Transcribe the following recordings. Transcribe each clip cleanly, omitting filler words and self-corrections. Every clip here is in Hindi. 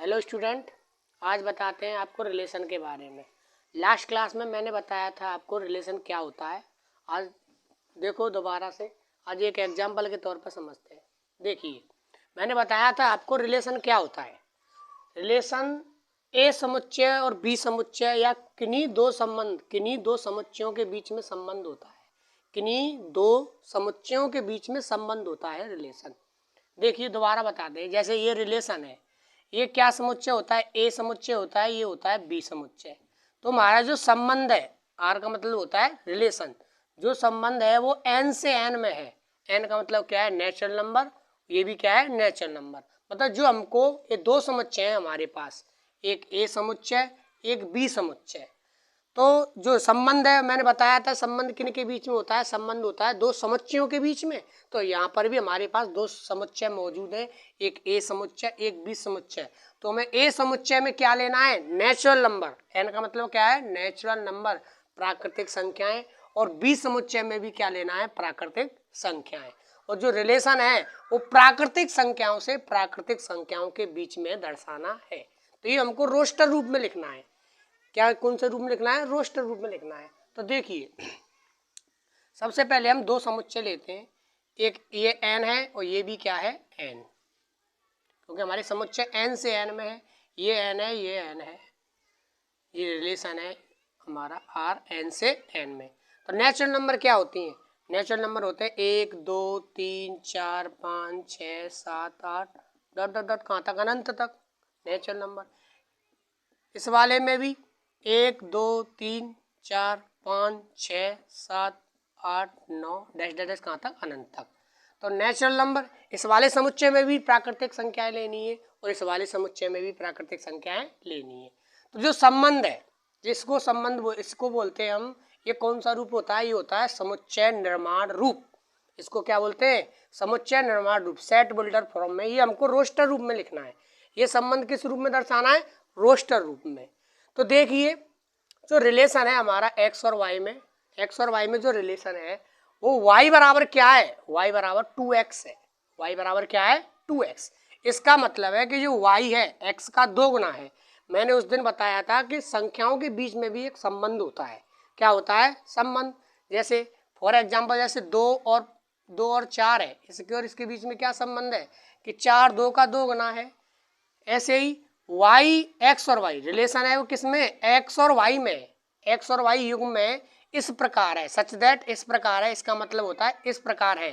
हेलो स्टूडेंट, आज बताते हैं आपको रिलेशन के बारे में। लास्ट क्लास में मैंने बताया था आपको रिलेशन क्या होता है। आज देखो दोबारा से, आज एक एग्जाम्पल के तौर पर समझते हैं। देखिए, मैंने बताया था आपको रिलेशन क्या होता है। रिलेशन ए समुच्चय और बी समुच्चय या किन्हीं दो समुच्चयों के बीच में संबंध होता है। किन्हीं दो समुच्चयों के बीच में संबंध होता है रिलेशन। देखिए दोबारा बता दें, जैसे ये रिलेशन है, ये क्या समुच्चय होता है? ए समुच्चय होता है, ये होता है बी समुच्चय। तो हमारा जो संबंध है, आर का मतलब होता है रिलेशन, जो संबंध है वो एन से एन में है। एन का मतलब क्या है? Natural number. ये भी क्या है? Natural number. मतलब जो हमको ये दो समुच्चय है हमारे पास, एक ए समुच्चय एक बी समुच्चय। तो जो संबंध है मैंने बताया था, संबंध किन के बीच में होता है? संबंध होता है दो समुच्चयों के बीच में। तो यहाँ पर भी हमारे पास दो समुच्चय मौजूद है, एक ए समुच्चय एक बी समुच्चय। तो हमें ए समुच्चय में क्या लेना है? Natural number. एन का मतलब क्या है? नेचुरल नंबर, प्राकृतिक संख्याएं। और बी समुच्चय में भी क्या लेना है? प्राकृतिक संख्याएं। और जो रिलेशन है वो प्राकृतिक संख्याओं से प्राकृतिक संख्याओं के बीच में दर्शाना है। तो ये हमको रोस्टर रूप में लिखना है। क्या कौन से रूप में लिखना है? रोस्टर रूप में लिखना है। तो देखिए, सबसे पहले हम दो समुच्चय लेते हैं। एक ये एन है और ये भी क्या है? एन, क्योंकि हमारे समुच्चय एन से एन में है। ये एन है, ये एन है, ये रिलेशन है हमारा आर एन से एन में। तो नेचुरल नंबर क्या होती हैं? नेचुरल नंबर होते हैं 1 2 3 4 5 6 7 8 डॉट डॉट डॉट कहाँ तक? अनंत तक नेचुरल नंबर। इस वाले में भी 1 2 3 4 5 6 7 8 9 डैश डैश डैश कहाँ तक? अनंत तक। तो नेचुरल नंबर। इस वाले समुच्चय में भी प्राकृतिक संख्याएं लेनी है और इस वाले समुच्चय में भी प्राकृतिक संख्याएं लेनी है। तो जो संबंध है, जिसको संबंध इसको बोलते हैं हम, ये कौन सा रूप होता है? ये होता है समुच्चय निर्माण रूप। इसको क्या बोलते हैं? समुच्चय निर्माण रूप, सेट बिल्डर फॉर्म में। ये हमको रोस्टर रूप में लिखना है। ये संबंध किस रूप में दर्शाना है? रोस्टर रूप में। तो देखिए, जो रिलेशन है हमारा एक्स और वाई में, एक्स और वाई में जो रिलेशन है वो वाई बराबर क्या है? वाई बराबर 2x है। वाई बराबर क्या है? 2x। इसका मतलब है कि जो वाई है एक्स का 2 गुना है। मैंने उस दिन बताया था कि संख्याओं के बीच में भी एक संबंध होता है। क्या होता है? संबंध। जैसे फॉर एग्जाम्पल, जैसे 2 और 4 है, इसके और इसके बीच में क्या संबंध है? कि 4 2 का 2 गुना है। ऐसे ही वाई, एक्स और वाई रिलेशन है वो किसमें? एक्स और वाई में। एक्स और वाई युग्म में इस प्रकार है, सच दैट, इस प्रकार है। इसका मतलब होता है इस प्रकार है।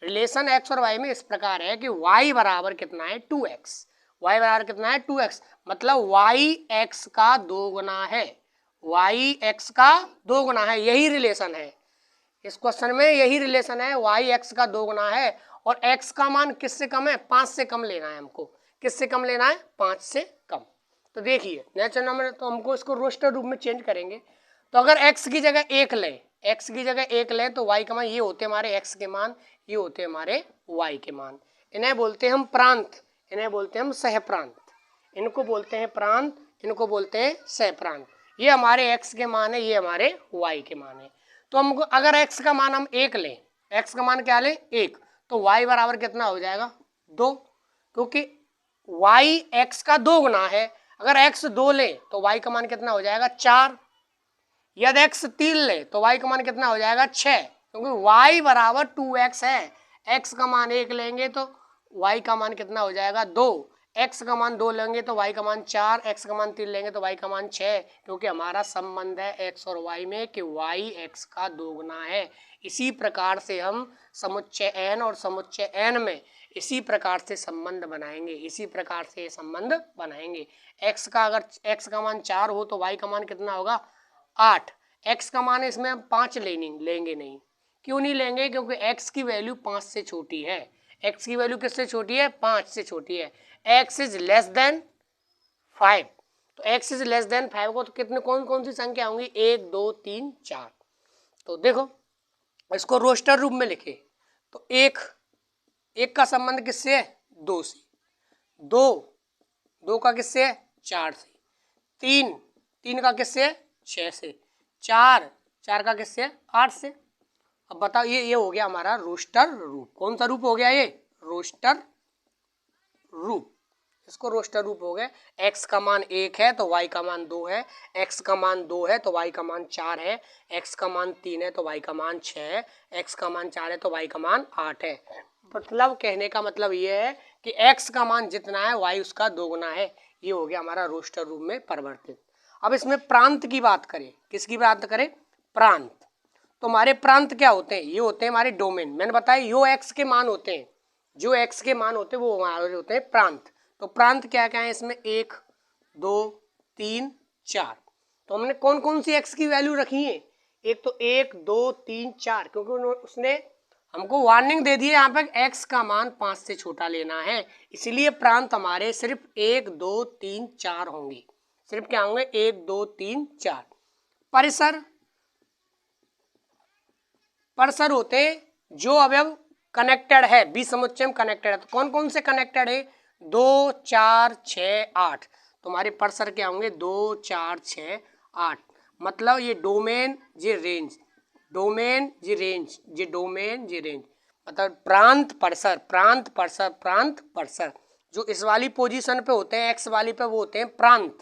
रिलेशन एक्स और वाई में इस प्रकार है कि वाई बराबर कितना है? 2x। वाई बराबर कितना है? 2x। मतलब वाई एक्स का 2 गुना है। वाई एक्स का 2 गुना है, यही रिलेशन है। इस क्वेश्चन में यही रिलेशन है, वाई एक्स का 2 गुना है। और एक्स का मान किससे कम है? 5 से कम लेना है हमको। किससे कम लेना है? 5 से कम। तो देखिए, नेचुरल नंबर तो हमको इसको रोस्टर रूप में चेंज करेंगे। तो अगर x की जगह 1 लें, x की जगह 1 लें तो y का मान, ये होते हमारे x के मान, ये होते हमारे y के मान। इन्हें बोलते हैं हम प्रांत, इन्हें बोलते हैं हम सहप्रांत। इनको बोलते हैं प्रांत, इनको बोलते हैं सहप्रांत। ये हमारे x के मान है, ये हमारे y के मान है। तो हमको अगर x का मान हम 1 लें, x का मान क्या लें? 1, तो y बराबर कितना हो जाएगा? 2, क्योंकि y x का 2 गुना है। अगर x 2 ले तो y का मान कितना हो जाएगा? 4। यदि x 3 ले तो y का मान कितना हो जाएगा? 6, क्योंकि y बराबर 2x है। x का मान 1 लेंगे तो y का मान कितना हो जाएगा? 2। x का मान 2 लेंगे तो y का मान 4, x का मान 3 लेंगे तो y का मान 6, क्योंकि हमारा संबंध है x और y में कि y x का 2 गुना है। इसी प्रकार से हम समुच्चय n और समुच्चय n में इसी प्रकार से संबंध बनाएंगे, इसी प्रकार से संबंध बनाएंगे। x का अगर x का मान 4 हो तो y का मान कितना होगा? 8। x का मान इसमें हम 5 लेंगे नहीं। क्यों नहीं लेंगे? क्योंकि x की वैल्यू 5 से छोटी है। x की वैल्यू किससे छोटी है? 5 से छोटी है। x is less than 5। तो x इज लेस देन 5 को तो कितने कौन कौन सी संख्या होंगी? 1 2 3 4। तो देखो, इसको रोस्टर रूप में लिखे तो एक का संबंध किससे है? 2 से। 2 का किससे है? 4 से। 3 का किससे है? 6 से। 4 का किससे है? 8 से। अब बताओ, ये हो गया हमारा रोस्टर रूप। कौन सा रूप हो गया ये? रोस्टर रूप। इसको रोस्टर रूप हो गए। x का मान 1 है तो y का मान 2 है, x का मान 2 है तो y का मान 4 है, x का मान 3 है तो y का मान 6 है, x का मान 4 है तो y का मान 8 है। मतलब कहने का मतलब ये है कि x का मान जितना है y उसका दोगुना है। ये हो गया हमारा रोस्टर रूप में परिवर्तित। अब इसमें प्रांत की बात करें, किसकी बात करें? प्रांत। तो हमारे प्रांत क्या होते हैं? ये होते हैं हमारे डोमेन। मैंने बताया यो x के मान होते हैं, जो x के मान होते हैं वो हमारे होते हैं प्रांत। तो प्रांत क्या क्या है इसमें? 1 2 3 4। तो हमने कौन कौन सी x की वैल्यू रखी है? एक तो 1 2 3 4, क्योंकि उसने हमको वार्निंग दे दी है यहाँ पे x का मान 5 से छोटा लेना है, इसलिए प्रांत हमारे सिर्फ 1 2 3 4 होंगे। सिर्फ क्या होंगे? 1 2 3 4। परिसर, परिसर होते जो अवयव कनेक्टेड है, बी समुच्चय में कनेक्टेड है। तो कौन कौन से कनेक्टेड है? 2 4 6 8। तुम्हारे परिसर क्या होंगे? 2 4 6 8। मतलब ये डोमेन, ये रेंज, डोमेन ये रेंज, ये डोमेन ये रेंज। मतलब प्रांत परिसर, प्रांत परिसर, प्रांत परिसर। जो इस वाली पोजीशन पे होते हैं, एक्स वाली पे, वो होते हैं प्रांत,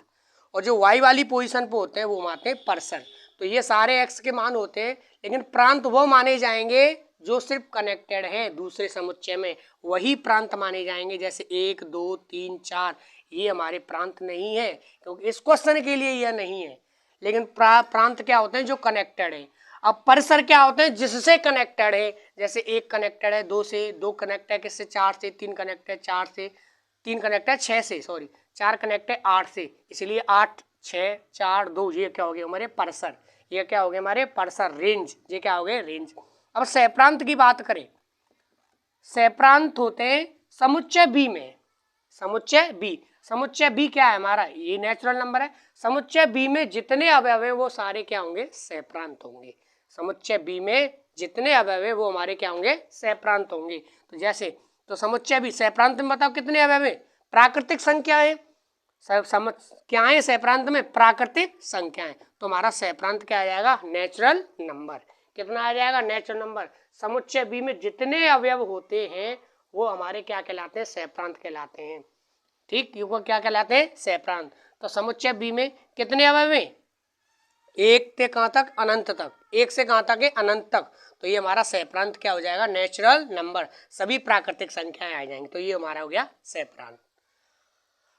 और जो वाई वाली पोजीशन पे होते हैं वो आते हैं परिसर। तो ये सारे एक्स के मान होते हैं, लेकिन प्रांत वो माने जाएंगे जो सिर्फ कनेक्टेड हैं दूसरे समुच्चय में, वही प्रांत माने जाएंगे। जैसे 1 2 3 4 ये हमारे प्रांत नहीं है, क्योंकि इस क्वेश्चन के लिए यह नहीं है। लेकिन प्रांत क्या होते हैं? जो कनेक्टेड है। अब परिसर क्या होते हैं? जिससे कनेक्टेड है। जैसे 1 कनेक्टेड है 2 से, 2 कनेक्ट है किससे? 4 से, 3 कनेक्ट है 4 से, 3 कनेक्ट है 6 से, सॉरी 4 कनेक्ट है 8 से, इसलिए 8 6 4 2 ये क्या हो गए हमारे? परिसर। ये क्या हो गए हमारे? परिसर, रेंज। ये क्या हो गए? रेंज। अब सहप्रांत की बात करें, सहप्रांत होते हैं समुच्चय बी में। समुच्चय बी, समुच्चय बी क्या है हमारा? ये नेचुरल नंबर है। समुच्चय बी में जितने अवयव हैं वो सारे क्या होंगे? सहप्रांत होंगे। समुच्चय बी में जितने अवयव हैं वो हमारे क्या होंगे? सहप्रांत होंगे। तो जैसे, तो समुच्चय बी सहप्रांत में बताओ कितने अवयव हैं? प्राकृतिक संख्याएं। क्या है सहप्रांत में? प्राकृतिक संख्याएं। तो हमारा सहप्रांत क्या आ जाएगा? Natural number. कितना आ जाएगा? Natural number. समुच्चय बी में जितने अवयव होते हैं वो हमारे क्या कहलाते हैं? सहप्रांत कहलाते हैं। ठीक, ये क्या कहलाते हैं? सहप्रांत। तो समुच्चय बी में कितने अवयव हैं? 1 से कहां तक? अनंत तक। 1 से कहां तक है? अनंत तक। तो ये हमारा सहप्रांत क्या हो जाएगा? Natural number. सभी प्राकृतिक संख्याएं आ जाएंगी। तो ये हमारा हो गया सहप्रांत।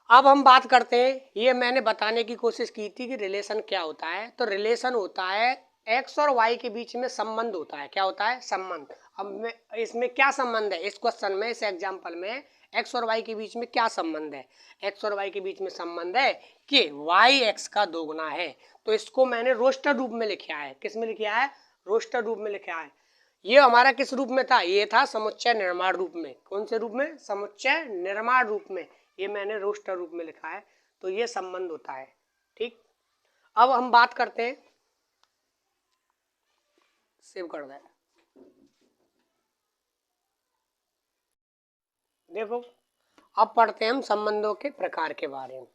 अब हम बात करते हैं, ये मैंने बताने की कोशिश की थी कि रिलेशन क्या होता है। तो रिलेशन होता है एक्स और वाई के बीच में संबंध होता है। क्या होता है? संबंध। अब इसमें क्या संबंध है? इस क्वेश्चन में, इस एग्जांपल में एक्स और वाई के बीच में क्या संबंध है? एक्स और वाई के बीच में संबंध है कि वाई एक्स का दोगुना है। तो इसको मैंने रोस्टर रूप में लिखा है। किस में लिखा है? रोस्टर रूप में लिखा है। ये हमारा किस रूप में था? ये था समुच्चय निर्माण रूप में। कौन से रूप में? समुच्चय निर्माण रूप में। ये मैंने रोस्टर रूप में लिखा है। तो ये संबंध होता है। ठीक, अब हम बात करते हैं, सेव कर दें। देखो, अब पढ़ते हैं हम संबंधों के प्रकार के बारे में।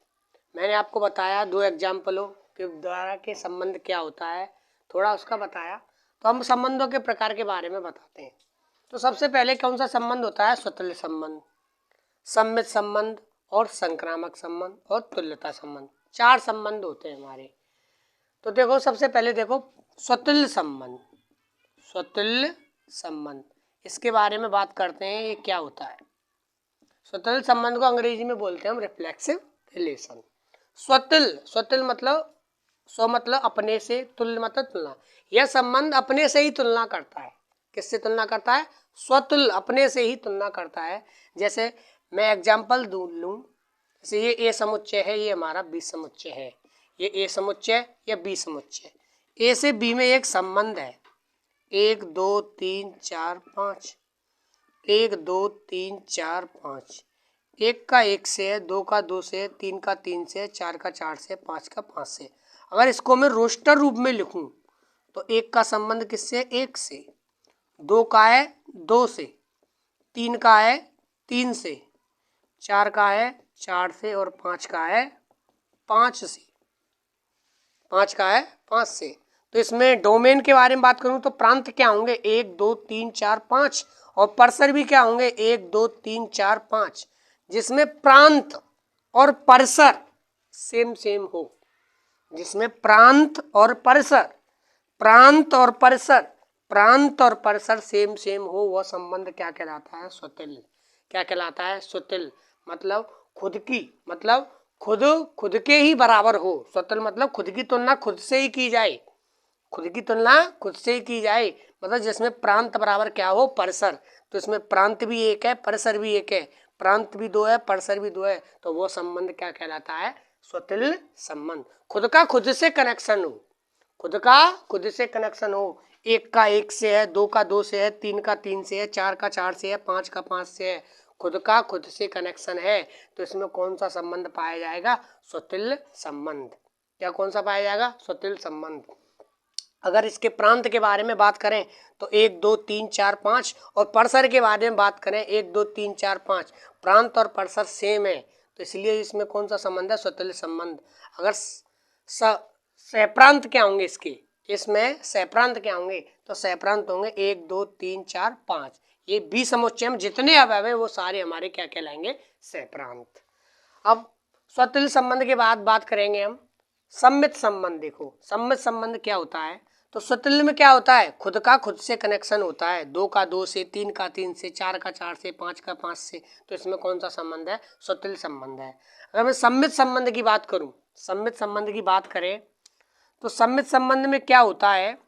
मैंने आपको बताया 2 एग्जाम्पलों के द्वारा के संबंध क्या होता है, थोड़ा उसका बताया। तो हम संबंधों के प्रकार के बारे में बताते हैं। तो सबसे पहले कौन सा संबंध होता है? स्वतुल्य संबंध, सम्मित संबंध और संक्रामक संबंध और तुल्यता संबंध। 4 संबंध होते हैं हमारे। तो देखो, सबसे पहले देखो स्वतुल्य संबंध। स्वतुल्य संबंध, इसके बारे में बात करते हैं। ये क्या होता है? स्वतुल्य संबंध को अंग्रेजी में बोलते हैं हम रिफ्लेक्सिव रिलेशन। स्वतुल्य, स्वतुल्य मतलब स्व मतलब अपने से, तुल्य मतलब तुलना। यह संबंध अपने से ही तुलना करता है। किससे तुलना करता है? स्वतुल्य, अपने से ही तुलना करता है। जैसे मैं एग्जाम्पल लूँ, जैसे ये ए समुच्चय है, ये हमारा बी समुच्चय है। ये ए समुच्चय या बी समुच्चय। ए से बी में एक संबंध है, 1 2 3 4 5। 1 2 3 4 5। 1 का 1 से है, 2 का 2 से, 3 का 3 से, 4 का 4 से, 5 का 5 से। अगर इसको मैं रोस्टर रूप में लिखूं तो 1 का संबंध किससे? 1 से। 2 का है 2 से, 3 का है 3 से, 4 का है 4 से और 5 का है 5 से। 5 का है 5 से। तो इसमें डोमेन के बारे में बात करूं तो प्रांत क्या होंगे? 1 2 3 4 5। और परिसर भी क्या होंगे? 1 2 3 4 5। जिसमें प्रांत और परिसर सेम सेम हो, जिसमें प्रांत और परिसर, प्रांत और परिसर, प्रांत और परिसर सेम सेम हो, वह संबंध क्या कहलाता है? स्वतुल्य। क्या कहलाता है? स्वतुल्य। मतलब खुद की, मतलब खुद के ही बराबर हो। स्वतुल्य मतलब खुद की तुलना खुद से ही की जाए, खुद की तुलना खुद से ही की जाए। मतलब जिसमें प्रांत बराबर क्या हो? परिसर। तो इसमें प्रांत भी एक है, परिसर भी एक है, प्रांत भी दो है, परिसर भी दो है, तो वो संबंध क्या कहलाता है? स्वतुल्य संबंध। खुद का खुद से कनेक्शन हो, खुद का खुद से कनेक्शन हो। एक का एक से है, दो का दो से है, तीन का तीन से है, चार का चार से है, पांच का पांच से है, खुद का खुद से कनेक्शन है, तो इसमें कौन सा संबंध पाया जाएगा? स्वतुल्य संबंध। क्या कौन सा पाया जाएगा? स्वतुल्य संबंध। अगर इसके प्रांत के बारे में बात करें तो एक दो तीन चार पाँच, और परिसर के बारे में बात करें एक दो तीन चार पाँच, प्रांत और परिसर सेम है, तो इसलिए इसमें कौन सा संबंध है? स्वतुल्य संबंध। अगर सहप्रांत क्या होंगे इसके, इसमें सहप्रांत क्या होंगे? तो सहप्रांत होंगे एक दो तीन चार पाँच, ये 20 समुच्चय में जितने अवयव हैं वो सारे हमारे क्या कहलाएंगे? सहप्रांत। अब स्वतुल्य संबंध के बाद बात करेंगे हम सम्मित संबंध। देखो सम्मित संबंध क्या होता है? तो स्वतुल्य में क्या होता है? खुद का खुद से कनेक्शन होता है, दो का दो से, तीन का तीन से, चार का चार से, पांच का पांच से, तो इसमें कौन सा संबंध है? स्वतुल्य संबंध है। अगर मैं सम्मित संबंध की बात करूं, सम्मित संबंध की बात करें तो सम्मित संबंध में क्या होता है?